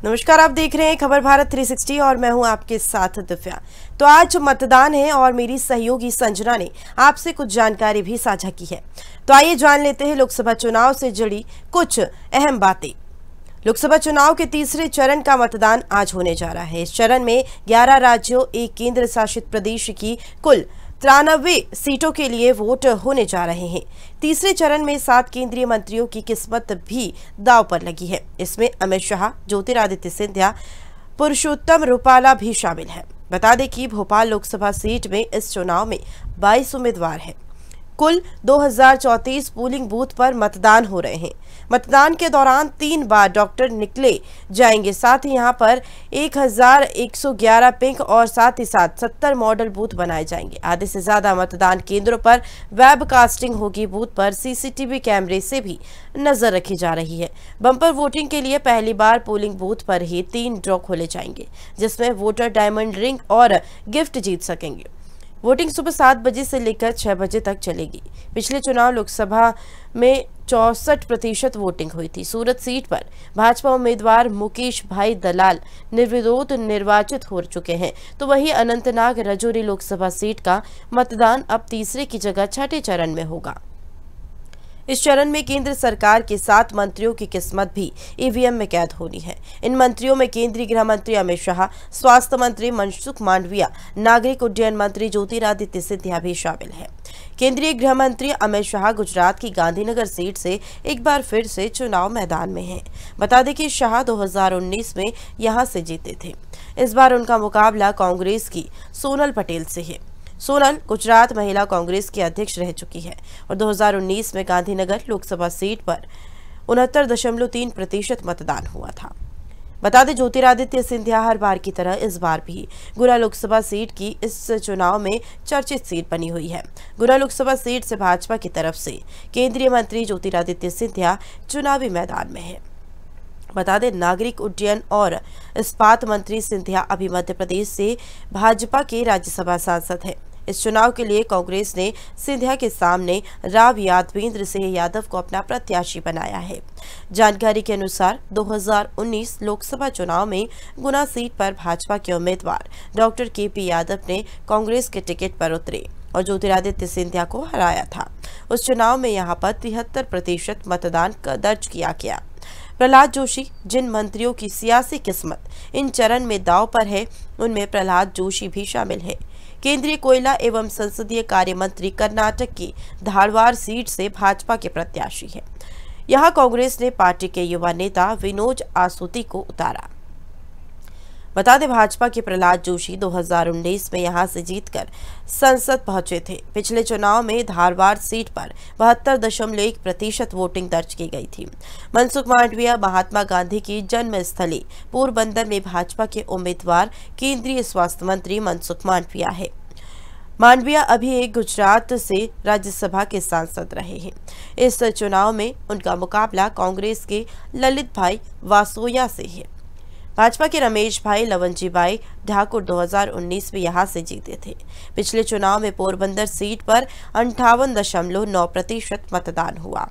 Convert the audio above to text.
नमस्कार, आप देख रहे हैं खबर भारत 360 और मैं हूं आपके साथ दिव्या। तो आज मतदान है और मेरी सहयोगी संजना ने आपसे कुछ जानकारी भी साझा की है। तो आइए जान लेते हैं लोकसभा चुनाव से जुड़ी कुछ अहम बातें। लोकसभा चुनाव के तीसरे चरण का मतदान आज होने जा रहा है। इस चरण में 11 राज्यों, एक केंद्र शासित प्रदेश की कुल 93 सीटों के लिए वोट होने जा रहे हैं। तीसरे चरण में 7 केंद्रीय मंत्रियों की किस्मत भी दांव पर लगी है। इसमें अमित शाह, ज्योतिरादित्य सिंधिया, पुरुषोत्तम रुपाला भी शामिल है। बता दें कि भोपाल लोकसभा सीट में इस चुनाव में 22 उम्मीदवार हैं। कुल 2034 पोलिंग बूथ पर मतदान हो रहे हैं। मतदान के दौरान 3 बार डॉक्टर निकले जाएंगे। साथ ही यहां पर 1111 पिंक और साथ ही साथ 70 मॉडल बूथ बनाए जाएंगे। आधे से ज्यादा मतदान केंद्रों पर वेबकास्टिंग होगी। बूथ पर सीसीटीवी कैमरे से भी नजर रखी जा रही है। बम्पर वोटिंग के लिए पहली बार पोलिंग बूथ पर ही 3 ड्रॉ खोले जाएंगे, जिसमें वोटर डायमंड रिंग और गिफ्ट जीत सकेंगे। वोटिंग सुबह 7 बजे से लेकर 6 बजे तक चलेगी। पिछले चुनाव लोकसभा में 64% वोटिंग हुई थी। सूरत सीट पर भाजपा उम्मीदवार मुकेश भाई दलाल निर्विरोध निर्वाचित हो चुके हैं। तो वहीं अनंतनाग राजौरी लोकसभा सीट का मतदान अब तीसरे की जगह छठे चरण में होगा। इस चरण में केंद्र सरकार के 7 मंत्रियों की किस्मत भी ईवीएम में कैद होनी है। इन मंत्रियों में केंद्रीय गृह मंत्री अमित शाह, स्वास्थ्य मंत्री मनसुख मांडविया, नागरिक उड्डयन मंत्री ज्योतिरादित्य सिंधिया भी शामिल है। केंद्रीय गृह मंत्री अमित शाह गुजरात की गांधीनगर सीट से एक बार फिर से चुनाव मैदान में हैं। बता दें कि शाह 2019 में यहां से जीते थे। इस बार उनका मुकाबला कांग्रेस की सोनल पटेल से है। सोनल गुजरात महिला कांग्रेस की अध्यक्ष रह चुकी है और 2019 में गांधीनगर लोकसभा सीट पर 69.3% मतदान हुआ था। बता दें, ज्योतिरादित्य सिंधिया हर बार की तरह इस बार भी गुना लोकसभा सीट की इस चुनाव में चर्चित सीट बनी हुई है। गुना लोकसभा सीट से भाजपा की तरफ से केंद्रीय मंत्री ज्योतिरादित्य सिंधिया चुनावी मैदान में है। बता दें, नागरिक उड्डयन और इस्पात मंत्री सिंधिया अभी मध्य प्रदेश से भाजपा के राज्यसभा सांसद हैं। इस चुनाव के लिए कांग्रेस ने सिंधिया के सामने राव यादवेंद्र सिंह यादव को अपना प्रत्याशी बनाया है। जानकारी के अनुसार 2019 लोकसभा चुनाव में गुना सीट पर भाजपा के उम्मीदवार डॉक्टर केपी यादव ने कांग्रेस के टिकट पर उतरे और ज्योतिरादित्य सिंधिया को हराया था। उस चुनाव में यहां पर 73% मतदान दर्ज किया गया। प्रहलाद जोशी, जिन मंत्रियों की सियासी किस्मत इन चरण में दांव पर है, उनमें प्रहलाद जोशी भी शामिल है। केंद्रीय कोयला एवं संसदीय कार्य मंत्री कर्नाटक की धारवाड़ सीट से भाजपा के प्रत्याशी है। यहां कांग्रेस ने पार्टी के युवा नेता विनोद आसूती को उतारा। बता दें, भाजपा के प्रहलाद जोशी 2019 में यहां से जीतकर संसद पहुंचे थे। पिछले चुनाव में धारवाड़ सीट पर 72.1% वोटिंग दर्ज की गई थी। मनसुख मांडविया महात्मा गांधी की जन्मस्थली पोरबंदर में भाजपा के उम्मीदवार केंद्रीय स्वास्थ्य मंत्री मनसुख मांडविया है। मांडविया अभी एक गुजरात से राज्यसभा के सांसद रहे हैं। इस चुनाव में उनका मुकाबला कांग्रेस के ललित भाई वासोया से है। भाजपा के रमेश भाई लवंजी भाई ठाकुर 2019 में यहां से जीते थे। पिछले चुनाव में पोरबंदर सीट पर 58.9% मतदान हुआ।